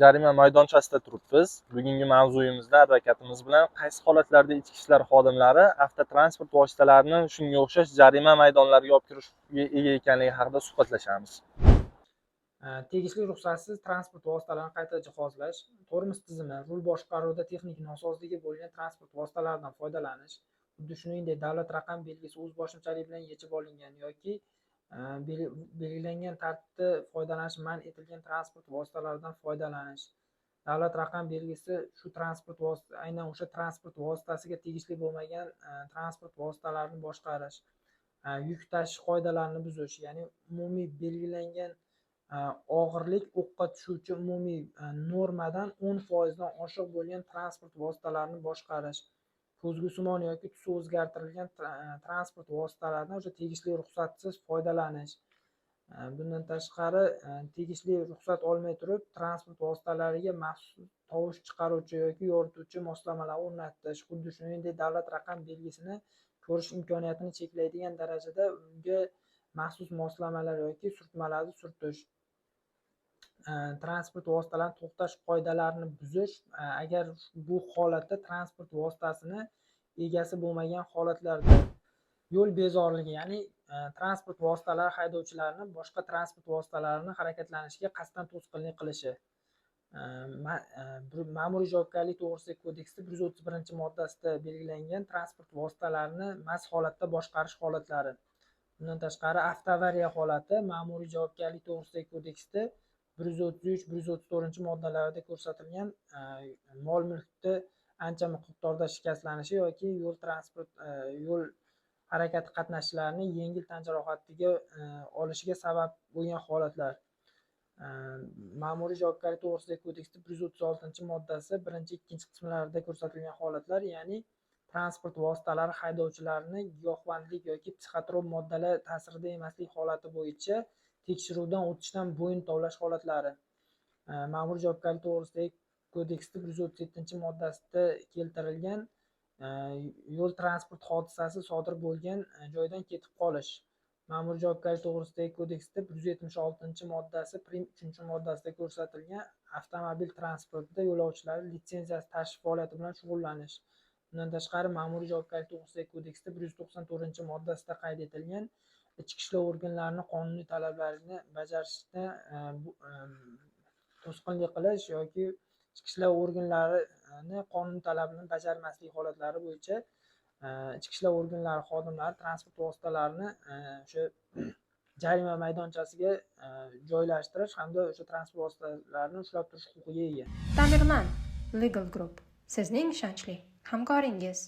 Jarima maydonchasida turibmiz. Bugungi mavzuyimizda advokatimiz bilan qaysi holatlarda ichki ishlar xodimlari avtotransport vositalarini shunga o'xshash jarima maydonlariga olib kirishga ega ekanligi haqida suhbatlashamiz. Tegishli ruxsatsiz transport vositalarini qayta jihozlash, tormoz tizimi, rul boshqaruvida texnik nosozligi bo'lgan transport vositalaridan foydalanish, xuddi shuningdek davlat raqam belgisi o'z boshimchalik bilan yechib olingan yoki belgilangan tartibda foydalanish man etilgan transport vositalaridan foydalanish, davlat raqam belgisi shu transport vositasi aynan o'sha transport vositasiga tegishli bo'lmagan transport vositalarini boshqarish, yuk tashish qoidalarini buzish, ya'ni umumiy belgilangan og'irlik o'qqa tushuvchi umumiy normadan 10% dan oshiq bo'lgan transport vositalarini boshqarish, ko'zgusimon yoki tusi o'zgartirilgan transport vositalaridan o'sha tegishli ruxsatsiz foydalanish. Bundan tashqari tegishli ruxsat olmay turib transport vositalariga maxsus tovush chiqaruvchi yoki yorituvchi moslamalar o'rnatish, xuddi shuningdek davlat raqam belgisini ko'rish imkoniyatini cheklaydigan darajada unga maxsus moslamalar yoki surtmalarni surtish. Transport vositalarini to'xtash qoidalarini buzish, agar bu holatda transport vositasini egasi bo'lmagan holatlarda yo'l bezorligi, ya'ni transport vositalari haydovchilarini boshqa transport vositalarini harakatlanishiga qasddan to'sqinlik qilishi, ma'muriy javobgarlik to'g'risidagi kodeksda 131-moddasida belgilangan transport vositalarini mast holatda boshqarish holatlari. Bundan tashqari avtoavariya holati ma'muriy javobgarlik to'g'risidagi kodeksda 133-134-moddalarida ko'rsatilgan mol mulkni ancha miqdorda shikastlanishi yoki yo'l harakati qatnashchilarining yengil tan jarohatiga olishiga sabab bo'lgan holatlar. Ma'muriy javobgarlik to'g'risidagi kodeksda 136-moddasi 1-2 qismlarida ko'rsatilgan holatlar, ya'ni transport vositalari haydovchilarini giyohvandlik yoki psixotrop moddalar ta'sirida emaslik holati bo'yicha tekshiruvdan o'tishdan bo'yin tovlash holatlari. Ma'muriy javobgarlik to'g'risidagi kodeksda 137-moddasida keltirilgan yo'l transport hodisasi sodir bo'lgan joydan ketib qolish. Ma'muriy javobgarlik to'g'risidagi kodeksda 176-moddasi prim 3-moddasida ko'rsatilgan avtomobil transportida yo'lovchilar litsenziyasi tashish faoliyati bilan shug'ullanish. Bundan tashqari ma'muriy javobgarlik to'g'risidagi kodeksda 194-moddasida qayd etilgan ichki ishlar organlarining qonuniy talablarini bajarishda to'sqinlik qilish yoki ichki ishlar organlarini qonun talabini bajarmaslik holatlari bo'yicha ichki ishlar organlari xodimlari transport vositalarini o'sha jarima maydonchasiga joylashtirish hamda o'sha transport vositalarini ushlab turish huquqiga ega. Tamirman Legal Group, sizning ishonchli hamkoringiz.